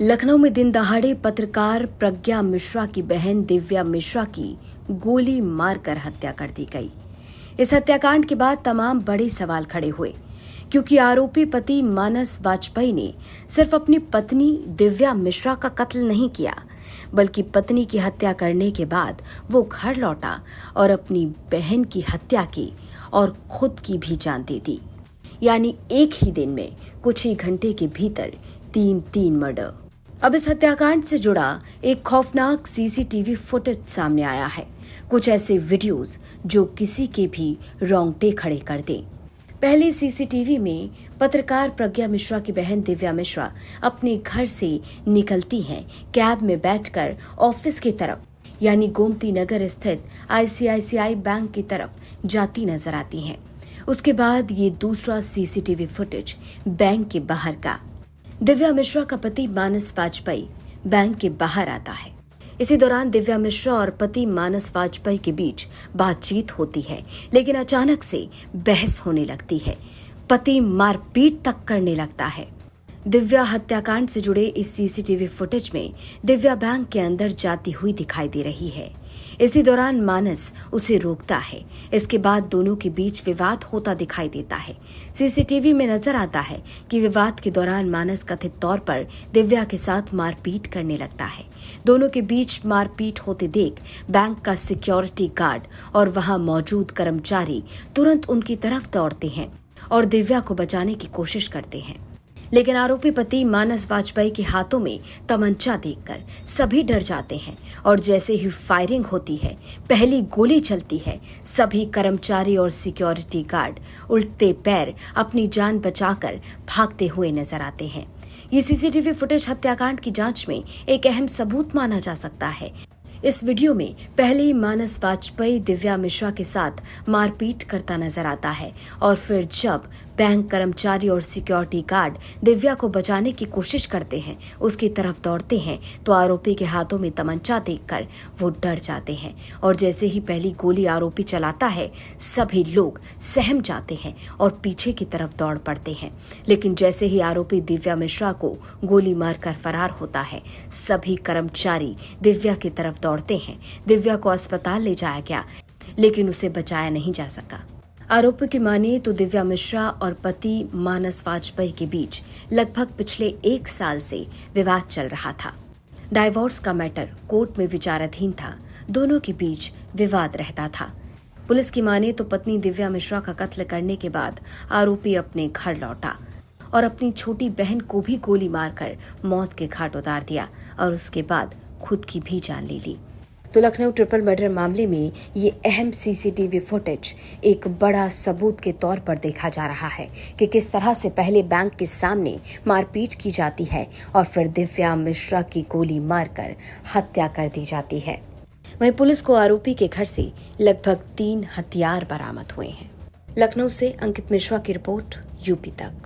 लखनऊ में दिन दहाड़े पत्रकार प्रज्ञा मिश्रा की बहन दिव्या मिश्रा की गोली मारकर हत्या कर दी गई। इस हत्याकांड के बाद तमाम बड़े सवाल खड़े हुए, क्योंकि आरोपी पति मानस वाजपेयी ने सिर्फ अपनी पत्नी दिव्या मिश्रा का कत्ल नहीं किया, बल्कि पत्नी की हत्या करने के बाद वो घर लौटा और अपनी बहन की हत्या की और खुद की भी जान दे दी। यानी एक ही दिन में कुछ ही घंटे के भीतर तीन मर्डर। अब इस हत्याकांड से जुड़ा एक खौफनाक सीसीटीवी फुटेज सामने आया है। कुछ ऐसे वीडियोस जो किसी के भी रोंगटे खड़े कर दें। पहले सीसीटीवी में पत्रकार प्रज्ञा मिश्रा की बहन दिव्या मिश्रा अपने घर से निकलती हैं, कैब में बैठकर ऑफिस की तरफ यानी गोमती नगर स्थित आईसीआईसीआई बैंक की तरफ जाती नजर आती हैं। उसके बाद ये दूसरा सीसीटीवी फुटेज बैंक के बाहर का। दिव्या मिश्रा का पति मानस वाजपेयी बैंक के बाहर आता है। इसी दौरान दिव्या मिश्रा और पति मानस वाजपेयी के बीच बातचीत होती है, लेकिन अचानक से बहस होने लगती है। पति मारपीट तक करने लगता है। दिव्या हत्याकांड से जुड़े इस सीसीटीवी फुटेज में दिव्या बैंक के अंदर जाती हुई दिखाई दे रही है। इसी दौरान मानस उसे रोकता है। इसके बाद दोनों के बीच विवाद होता दिखाई देता है। सीसीटीवी में नजर आता है कि विवाद के दौरान मानस कथित तौर पर दिव्या के साथ मारपीट करने लगता है। दोनों के बीच मारपीट होते देख बैंक का सिक्योरिटी गार्ड और वहां मौजूद कर्मचारी तुरंत उनकी तरफ दौड़ते हैं और दिव्या को बचाने की कोशिश करते हैं, लेकिन आरोपी पति मानस वाजपेयी के हाथों में तमंचा देखकर सभी डर जाते हैं और जैसे ही फायरिंग होती है, पहली गोली चलती है, सभी कर्मचारी और सिक्योरिटी गार्ड उल्टे पैर अपनी जान बचाकर भागते हुए नजर आते हैं। ये सीसीटीवी फुटेज हत्याकांड की जांच में एक अहम सबूत माना जा सकता है। इस वीडियो में पहले ही मानस वाजपेयी दिव्या मिश्रा के साथ मारपीट करता नजर आता है और फिर जब बैंक कर्मचारी और सिक्योरिटी गार्ड दिव्या को बचाने की कोशिश करते हैं, उसकी तरफ दौड़ते हैं, तो आरोपी के हाथों में तमंचा देखकर वो डर जाते हैं और जैसे ही पहली गोली आरोपी चलाता है, सभी लोग सहम जाते हैं और पीछे की तरफ दौड़ पड़ते हैं। लेकिन जैसे ही आरोपी दिव्या मिश्रा को गोली मारकर फरार होता है, सभी कर्मचारी दिव्या की तरफ दौड़ते हैं। दिव्या को अस्पताल ले जाया गया, लेकिन उसे बचाया नहीं जा सका। आरोपी की माने तो दिव्या मिश्रा और पति मानस वाजपेयी के बीच लगभग पिछले 1 साल से विवाद चल रहा था। डाइवोर्स का मैटर कोर्ट में विचाराधीन था। दोनों के बीच विवाद रहता था। पुलिस की माने तो पत्नी दिव्या मिश्रा का कत्ल करने के बाद आरोपी अपने घर लौटा और अपनी छोटी बहन को भी गोली मारकर मौत के घाट उतार दिया और उसके बाद खुद की भी जान ले ली। तो लखनऊ ट्रिपल मर्डर मामले में ये अहम सीसीटीवी फुटेज एक बड़ा सबूत के तौर पर देखा जा रहा है कि किस तरह से पहले बैंक के सामने मारपीट की जाती है और फिर दिव्या मिश्रा की गोली मारकर हत्या कर दी जाती है। वहीं पुलिस को आरोपी के घर से लगभग 3 हथियार बरामद हुए हैं। लखनऊ से अंकित मिश्रा की रिपोर्ट, यूपी तक।